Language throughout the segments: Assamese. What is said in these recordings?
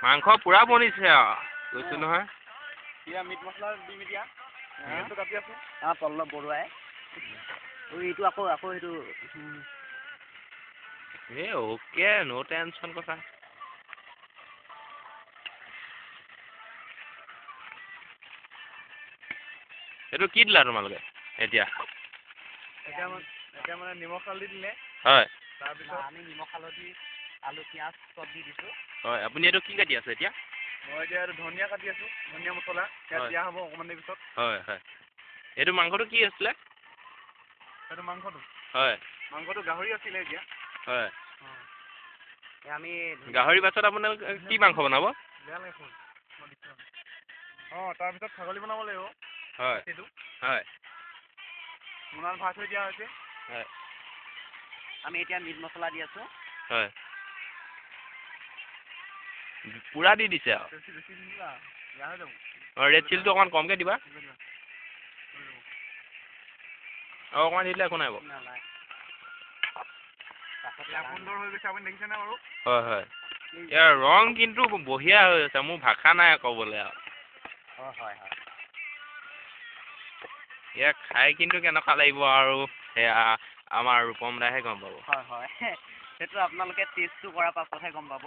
মাংস পুৰা বনিছে কৈছো নহয় এতিয়া মিট মছলা দিম এতিয়া কাটি আছো পল্লৱ বৰুৱাই এইটো আকৌ সেইটো ওকে নো টেনচন কথা এইটো কি দিলা তোমালোকে এতিয়া মানে নিমখ হালধি দিলে হয় তাৰপিছত আমি নিমখ হালধি আলু পিঁয়াজ চব দি দিছোঁ হয় আপুনি এইটো কি কাটি আছে এতিয়া মই এতিয়া ধনিয়া কাটি আছোঁ ধনিয়া মছলা ইয়াত দিয়া হ'ব অকণমান দেৰি পিছত হয় হয় এইটো মাংসটো কি আছিলে এইটো মাংসটো হয় মাংসটো গাহৰি আছিলে এতিয়া হয় আমি গাহৰি পাছত আপোনালোক কি মাংস বনাব বেয়া লাগে তাৰপিছত ছাগলী বনাব লাগিব হয় হয় মোনাত ভাত থৈ দিয়া হৈছে হয় আমি এতিয়া মিট মছলা দি আছোঁ হয় পুৰা দি দিছে আৰু ৰেড চিলটো অকণমান কমকৈ দিবা আৰু অকণমান দিলে একো নাই বাৰু সুন্দৰ হৈ গৈছে আপুনি দেখিছেনে বাৰু হয় হয় ইয়াৰ ৰং কিন্তু বঢ়িয়া হৈ আছে মোৰ ভাষা নাই ক'বলৈ আৰু হয় হয় ইয়াক খাই কিন্তু কেনেকুৱা লাগিব আৰু সেয়া আমাৰ ৰূপম দাহে গম পাব হয় হয় সেইটো আপোনালোকে টেষ্টটো কৰাৰ পাছতহে গম পাব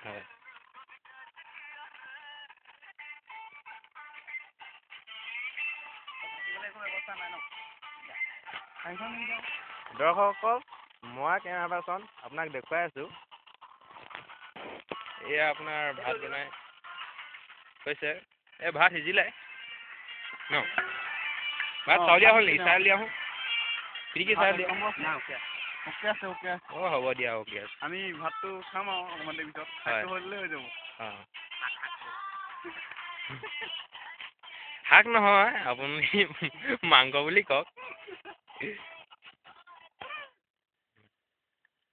হয় দৰ্শকসকল মই কেমেৰা পাৰ্চন আপোনাক দেখুৱাই আছোঁ এয়া আপোনাৰ ভাত বনাই হৈছে এই ভাত সিজিলে ন ভাত চাউল দিয়া হ'ল নেকি চাউল দিয়া আহোঁ কি চাউল দিয়া অ'কে আছে অঁ হ'ব দিয়া অ'কে আছে আমি ভাতটো খাম আৰু অকণমান দেৰি পিছত হয় হৈ দিলে হৈ যাব অঁ শাক নহয় আপুনি মাংস বুলি কওক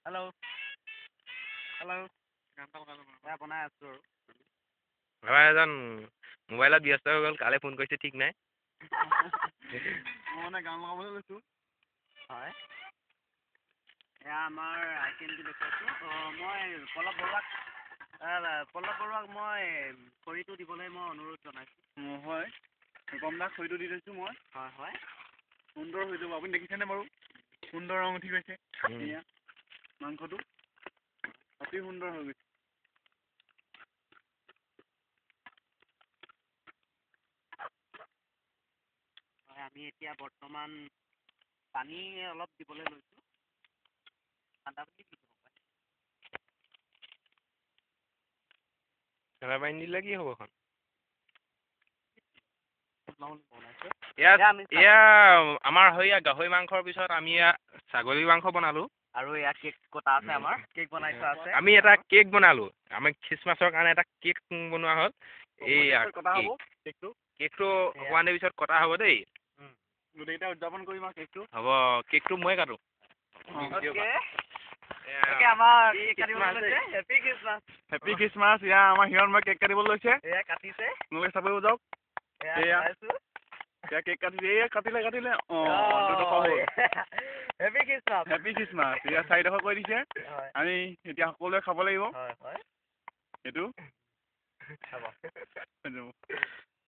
হেল্ল' বনাই আছোঁ আৰু আমাৰ এজন মোবাইলত ব্যস্ত হৈ গ'ল কালে ফোন কৰিছে ঠিক নাই মই মানে গান লগাবলৈ লৈছোঁ হয় এয়া আমাৰ আইটেমটো দেখুৱাইছোঁ মই পল্লৱ বৰুৱাক মই খৰিটো দিবলৈ মই অনুৰোধ জনাইছোঁ হয় গম দাক খৰিটো দি থৈছোঁ মই হয় হয় সুন্দৰ হৈ যাব আপুনি দেখিছেনে বাৰু সুন্দৰ ৰং উঠি গৈছে এয়া মাংসটো অতি সুন্দৰ হৈ গৈছে হয় আমি এতিয়া বৰ্তমান পানী অলপ দিবলৈ লৈছোঁ ঠাণ্ডা পানী দি দিব পাৰে ঠাণ্ডা পানী দিলে কি হ'ব এখন এয়া আমাৰ হৈয়া গাহৰি মাংসৰ পিছত আমি ছাগলী মাংস বনালোঁ আৰু এয়া কেক কটা আছে আমাৰ কেক বনাই থোৱা আছে আমি এটা কেক বনালোঁ আমি খ্ৰীষ্টমাছৰ কাৰণে এটা কেক বনোৱা হ'ল এইয়া কেকটো অকণমান দেৰি পিছত কটা হ'ব দেই গোটেইকেইটা উদযাপন কৰিম আৰু কেকটো হ'ব কেকটো ময়ে কাটো হেপী খ্ৰীষ্টমাছ ইয়া আমাৰ হিৰণ মই কেক কাটিবলৈ লৈছে এয়া কাটিছে তোমালোকে চাব যাওক এয়া কেক কাটিলে হেপী খ্ৰীষ্টমাছ এয়া 4ডোখৰ কৰি দিছে আমি এতিয়া সকলোৱে খাব লাগিব এইটো